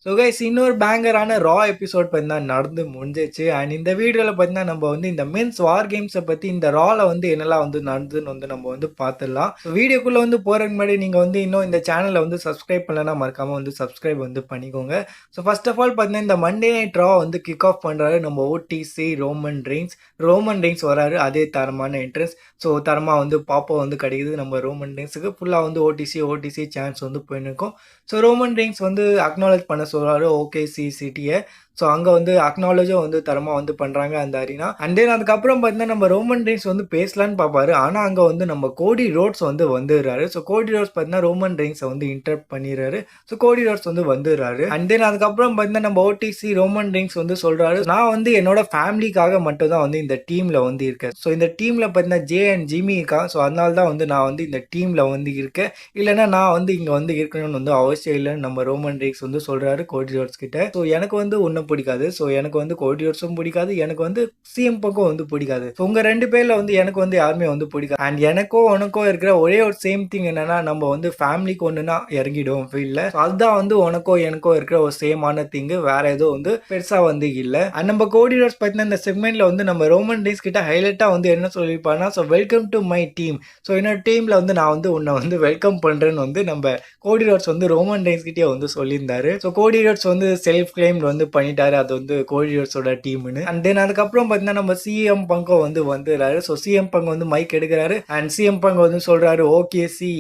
So guys இன்னொரு பேங்கரான ரா episode பார்த்தீங்கன்னா நடந்து முடிஞ்சிச்சு. அண்ட் இந்த வீடியோவில் பார்த்தீங்கன்னா நம்ம வந்து இந்த மென்ஸ் வார் கேம்ஸை பற்றி இந்த ரால வந்து என்னெல்லாம் வந்து நடந்துன்னு வந்து நம்ம வந்து பார்த்துடலாம். ஸோ வீடியோக்குள்ளே வந்து போகிறதுக்கு முன்னாடி நீங்கள் வந்து இன்னும் இந்த சேனலை வந்து சப்ஸ்கிரைப் பண்ணலன்னா மறக்காமல் வந்து சப்ஸ்கிரைப் வந்து பண்ணிக்கோங்க. ஸோ ஃபர்ஸ்ட் ஆஃப் ஆல் பார்த்தீங்கன்னா இந்த மண்டே நைட் ரா வந்து கிக் ஆஃப் பண்ணுறாரு நம்ம ஓடிசி ரோமன் ரெயின்ஸ் வராரு. அதே தரமான என்ட்ரன்ஸ். ஸோ தரமாக வந்து பாப்பா வந்து கிடைக்குது நம்ம ரோமன் ரெயின்ஸுக்கு. ஃபுல்லாக வந்து ஓடிசி சான்ஸ் வந்து போயின்னு இருக்கும். ஸோ ரோமன் ரெயின்ஸ் வந்து அக்னாலேஜ் பண்ண சொல்கிறாரு ஓகேசி சிட்டியை. ஸோ அங்கே வந்து அக்னாலஜும் வந்து தரமாக வந்து பண்ணுறாங்க அந்த அரினா. அண்ட் தென் அதுக்கப்புறம் பார்த்தீங்கன்னா நம்ம ரோமன் ரெயின்ஸ் வந்து பேசலான்னு பார்ப்பாரு. ஆனால் அங்கே வந்து நம்ம கோடி ரோட்ஸ் வந்து வந்துடுறாரு. ஸோ கோடி ரோட்ஸ் பார்த்தீங்கன்னா ரோமன் ரெயின்ஸை வந்து இன்டரப்ட் பண்ணிடுறாரு. ஸோ கோடி ரோட்ஸ் வந்து வந்துடுறாரு. அண்ட் தென் அதுக்கப்புறம் பார்த்தீங்கன்னா நம்ம ஓடிசி ரோமன் ரெயின்ஸ் வந்து சொல்கிறாரு, நான் வந்து என்னோட ஃபேமிலிக்காக மட்டும் தான் வந்து இந்த டீமில் வந்து இருக்கேன். ஸோ இந்த டீமில் பார்த்தீங்கன்னா ஜே அண்ட் ஜிமி இருக்கான். ஸோ அதனால தான் வந்து நான் வந்து இந்த டீமில் வந்து இருக்கேன். இல்லைன்னா நான் வந்து இங்கே வந்து இருக்கணும்னு வந்து அவசியம் இல்லைன்னு நம்ம ரோமன் ரெயின்ஸ் வந்து சொல்கிறாரு கோடி ரோட்ஸ் கிட்ட. ஸோ எனக்கு வந்து ஒன்றும் பிடிக்காது. ஸோ எனக்கு வந்து கோடி ரோட்ஸும் பிடிக்காது, எனக்கு வந்து சிஎம் பக்கம் வந்து பிடிக்காது. ஸோ உங்கள் ரெண்டு பேரில் வந்து எனக்கு வந்து யாருமே வந்து பிடிக்காது. அண்ட் எனக்கும் உனக்கும் இருக்கிற ஒரே ஒரு சேம் திங் என்னன்னா நம்ம வந்து ஃபேமிலிக்கு ஒன்றுனா இறங்கிடுவோம் ஃபீல்டில். அதுதான் வந்து உனக்கும் எனக்கும் இருக்கிற ஒரு சேமான திங்கு. வேற எதுவும் வந்து பெருசாக வந்து இல்லை. அண்ட் நம்ம கோடி ரோட்ஸ் பார்த்தீங்கன்னா இந்த செக்மெண்ட்ல வந்து நம்ம ரோமன் ரெயின்ஸ் கிட்ட ஹைலைட்டாக வந்து என்ன சொல்லியிருப்பாங்கன்னா, so welcome to my team. So என்னோட டீமில் வந்து நான் வந்து உன்னை வந்து வெல்கம் பண்ணுறேன்னு வந்து நம்ம கோடி ரோட்ஸ் வந்து ரோமன் ரெயின்ஸ் கிட்டே வந்து சொல்லியிருந்தாரு. ஸோ கோடி ரோட்ஸ் வந்து செல்ஃப் கிளைம் வந்து பண்ணிட்டாரு அது வந்து கோடி ரோட்ஸோட டீம்னு. அண்ட் தென் அதுக்கப்புறம் பார்த்தீங்கன்னா நம்ம சிஎம் பங்கம் வந்து வந்துடுறாரு. ஸோ சிஎம் பங்க் வந்து மைக் எடுக்கிறாரு. அண்ட் சிஎம் பங்க் வந்து சொல்றாரு ஓகே சி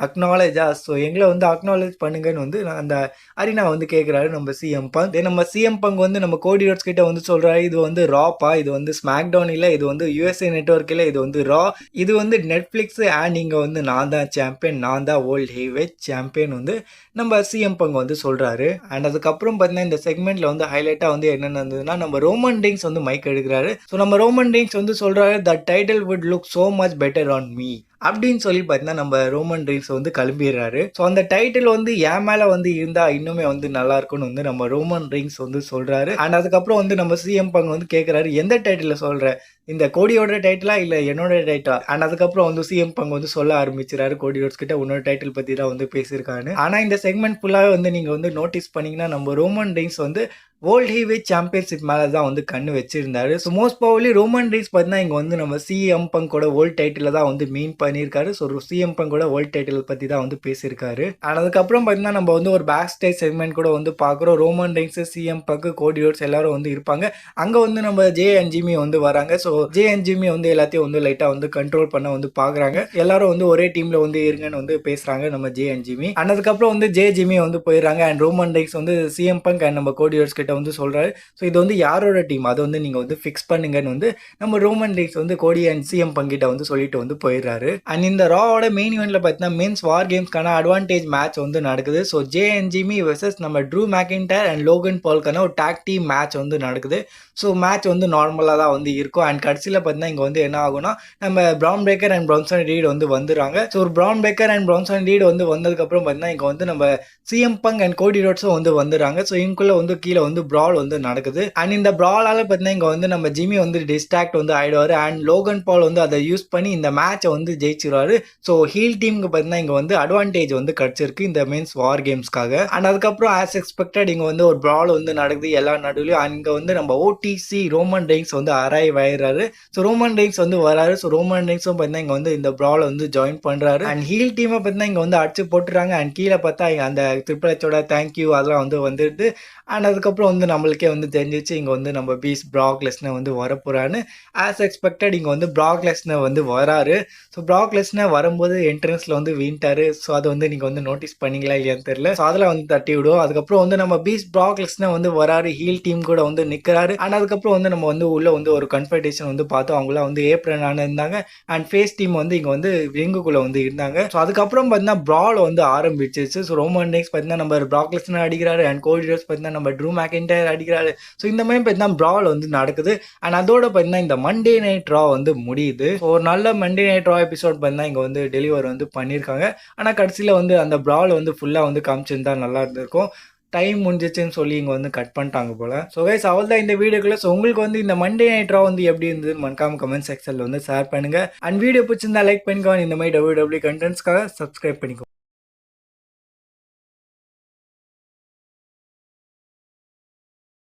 அக்னாலேஜா. ஸோ எங்களை வந்து அக்னாலேஜ் பண்ணுங்கன்னு வந்து அந்த அரினா வந்து கேட்குறாரு நம்ம சிஎம் பங்க். தென் நம்ம சிஎம் பங்க் வந்து நம்ம கோடி ரோட்ஸ் கிட்ட வந்து சொல்றாரு, இது வந்து ராப்பா, இது வந்து ஸ்மாக் டவுன் இல்லை, இது வந்து யூஎஸ்ஏ நெட்வொர்க் இல்லை, இது வந்து ரா, இது வந்து நெட்ஃப்ளிக்ஸ். அண்ட் இங்கே வந்து நான் தான் சாம்பியன், நான் தான் வேர்ல்ட் ஹெவிவெயிட் சாம்பியன் வந்து நம்ம சிஎம் பங்க் வந்து சொல்றாரு. அண்ட் அதுக்கப்புறம் பார்த்தீங்கன்னா இந்த செக்மெண்ட்ல வந்து ஹைலைட்டாக வந்து என்ன நடந்ததுன்னா நம்ம ரோமன் ரெயின்ஸ் வந்து மைக் எடுக்கிறாரு. ஸோ நம்ம ரோமன் ரெயின்ஸ் வந்து சொல்றாரு, the title would look so much better on me அப்படின்னு சொல்லி பார்த்தீங்கன்னா நம்ம ரோமன் ரெயின்ஸ் வந்து கிளம்பிடுறாரு. ஸோ அந்த டைட்டில் வந்து என் மேலே வந்து இருந்தால் இன்னுமே வந்து நல்லா இருக்கும்னு வந்து நம்ம ரோமன் ரெயின்ஸ் வந்து சொல்கிறாரு. அண்ட் அதுக்கப்புறம் வந்து நம்ம சிஎம் பங்க் வந்து கேட்குறாரு, எந்த டைட்டில் சொல்கிற, இந்த கோடியோட டைட்டிலா இல்லை என்னோட டைட்டிலா? அண்ட் அதுக்கப்புறம் வந்து சிஎம் பங்க் வந்து சொல்ல ஆரம்பிச்சிடாரு கோடி ரோட்ஸ் கிட்ட உன்னோட டைட்டில் பற்றி தான் வந்து பேசியிருக்காரு. ஆனால் இந்த செக்மெண்ட் ஃபுல்லாகவே வந்து நீங்கள் வந்து நோட்டீஸ் பண்ணீங்கன்னா நம்ம ரோமன் ரெயின்ஸ் வந்து வேர்ல்ட் ஹெவிவெயிட் சாம்பியன்ஷிப் மேலே தான் வந்து கண்ணு வச்சிருந்தாரு. So most probably Roman Reigns பார்த்தீங்கன்னா இங்கே வந்து நம்ம சிஎம் பங்கோட வேர்ல்ட் டைட்டில் தான் வந்து மீன் பண்ணியிருக்காரு. ஸோ சிஎம் பங்கோட வேர்ல்ட் டைட்டில் பற்றி தான் வந்து பேசியிருக்காரு. அண்ட் அதுக்கப்புறம் பார்த்தீங்கன்னா நம்ம வந்து ஒரு பேக் ஸ்டேஜ் செக்மெண்ட் கூட வந்து பார்க்குறோம். ரோமன் ரெயின்ஸ், சிஎம் பங்க், கோடி ரோட்ஸ் எல்லாரும் வந்து இருப்பாங்க. அங்கே வந்து நம்ம ஜே அண்ட் ஜிமி வந்து வராங்க. ஸோ ஜே அண்ட் ஜிமி வந்து எல்லாத்தையும் வந்து லைட்டாக வந்து கண்ட்ரோல் பண்ண வந்து பார்க்குறாங்க. எல்லாரும் வந்து ஒரே டீமில் வந்து இருங்கன்னு வந்து பேசுகிறாங்க நம்ம ஜே அண்ட் ஜிமி. அண்ட் அதுக்கப்புறம் வந்து ஜே ஜிமி வந்து போயிடுறாங்க. அண்ட் ரோமன் ரெயின்ஸ் வந்து சிஎம் பங்க் அண்ட் நம்ம கோடி ரோட்ஸ் கிட்ட வந்து சொல்றாரு, ஸோ இது வந்து யாரோட டீம், அதை வந்து நீங்க வந்து ஃபிக்ஸ் பண்ணுங்கன்னு வந்து நம்ம ரோமன் ரெயின்ஸ் வந்து கோடி அண்ட் சிஎம் பங்கிட்ட வந்து சொல்லிட்டு வந்து போயிடுறாரு. அண்ட் இந்த ராவோட மெயின் இவெண்ட்ல பார்த்தீங்கன்னா மென்ஸ் வார் கேம்ஸ்க்கான அட்வான்டேஜ் மேட்ச் வந்து நடக்குது. So J and Jimmy versus நம்ம ட்ரூ மேக்கின்டையர் அண்ட் லோகன் பால்க்கான ஒரு டாக் டீம் மேட்ச் வந்து நடக்குது. ஸோ மேட்ச் வந்து நார்மலாக தான் வந்து இருக்கும். அண்ட் கடைசியில் பார்த்தீங்கன்னா இங்கே வந்து என்ன ஆகும்னா நம்ம brown breaker and Branson read வந்து வந்துடுறாங்க. ஸோ ஒரு brown breaker and Branson read வந்து வந்ததுக்கப்புறம் பார்த்தீங்கன்னா இங்கே வந்து நம்ம சிஎம் பங்க் அண்ட் கோடி ரோட்ஸும் வந்து வந்துடுறாங்க. ஸோ இவங்களுக்குள்ள வந்து கீழே வந்து பிரால் வந்து நடக்குது. அண்ட் இந்த பிராலால பார்த்தீங்கன்னா இங்கே வந்து நம்ம ஜிமி வந்து டிஸ்ட்ராக்ட் வந்து ஆயிடுவாரு. அண்ட் லோகன் பால் வந்து அதை யூஸ் பண்ணி இந்த மேட்சை வந்து ஜெயிச்சிருவாரு. ஸோ ஹீல் டீமுக்கு பார்த்தீங்கன்னா இங்கே வந்து அட்வான்டேஜ் வந்து கிடைச்சிருக்கு இந்த மென்ஸ் வார் கேம்ஸ்க்காக. அண்ட் அதுக்கப்புறம் ஆஸ் எக்ஸ்பெக்டட் இங்கே வந்து ஒரு பிரால் வந்து நடக்குது எல்லா நடுவுலையும். அங்கே வந்து நம்ம ஓடிசி ரோமன் ரெயின்ஸ் வந்து அரைவ் ஆயிடுறாரு. ஸோ ரோமன் ரெயின்ஸ் வந்து வராரு. ஸோ ரோமன் ரெயின்ஸும் பார்த்தீங்கன்னா இங்கே வந்து இந்த பிரால் வந்து ஜாயின் பண்ணுறாரு. அண்ட் ஹீல் டீமை பார்த்தீங்கன்னா இங்கே வந்து அடிச்சு போட்டுறாங்க. அண்ட் கீழே பார்த்தா அந்த ட்ரிபிள் ஹெச்சோட தேங்க்யூ அதெல்லாம் வந்து வந்துடுது. அண்ட் அதுக்கப்புறம் வந்து நம்மளுக்கே வந்து தெரிஞ்சிச்சு இங்கே வந்து நம்ம பீஸ் பிராக் லெஸ்னர் வந்து வரப்போறான்னு. ஆஸ் எக்ஸ்பெக்டட் இங்கே வந்து பிராக் லெஸ்னர் வந்து வராரு. ஸோ பிராக் லெஸ்னர் வரும்போது என்ட்ரன்ஸில் வந்து வீண்டாரு. ஸோ அதை வந்து நீங்கள் வந்து நோட்டீஸ் பண்ணீங்களா இல்லையான்னு தெரியல. ஸோ அதில் வந்து தட்டி விடும். அதுக்கப்புறம் வந்து நம்ம பீஸ் பிராக் லெஸ்னர் வந்து வராரு, ஹீல் டீம் கூட வந்து நிற்கிறாரு. அண்ட் அதுக்கப்புறம் வந்து நம்ம வந்து உள்ள வந்து ஒரு கன்ஃபர்டேஷன் வந்து பார்த்தோம். அவங்களாம் வந்து ஏப்ரல் இருந்தாங்க. அண்ட் ஃபேஸ் டீம் வந்து இங்கே வந்து ரிங்குக்குள்ளே வந்து இருந்தாங்க. ஸோ அதுக்கப்புறம் பார்த்தீங்கன்னா பிரால் வந்து ஆரம்பிச்சிச்சு. ஸோ ரோமன் ரெயின்ஸ் பார்த்தீங்கன்னா நம்ம பிராக் லெஸ்னர் அடிக்கிறாரு. அண்ட் கோடி ரோட்ஸ் பார்த்தீங்கன்னா நம்ம ட்ரூ மேக்கின்டையர் அடிக்கிறாரு. ஸோ இந்த மாதிரி பார்த்தீங்கன்னா பிரால் வந்து நடக்குது. அண்ட் அதோட பார்த்தீங்கன்னா இந்த மண்டே நைட் ரா வந்து முடியுது. ஒரு நல்ல மண்டே நைட் ரா எபிசோட் பார்த்தீங்கன்னா இங்கே வந்து டெலிவர் வந்து பண்ணியிருக்காங்க. ஆனால் கடைசியில் வந்து அந்த பிரால் வந்து ஃபுல்லாக வந்து காமிச்சிருந்தா நல்லா இருந்திருக்கும். டைம் முடிஞ்சிச்சுன்னு சொல்லி இங்கே வந்து கட் பண்ணிட்டாங்க போல. ஸோ கைஸ் அவள் தான் இந்த வீடியோக்குள்ள. ஸோ உங்களுக்கு வந்து இந்த மண்டே நைட் ரா வந்து எப்படி இருந்தது மறக்காம கமெண்ட் செக்ஷனில் வந்து ஷேர் பண்ணுங்க. அண்ட் வீடியோ பிடிச்சிருந்தா லைக் பண்ணிக்கோ. இந்த மாதிரி டபிள்யூ கண்டென்ட்ஸ்க்காக சப்ஸ்கிரைப் பண்ணிக்கோ.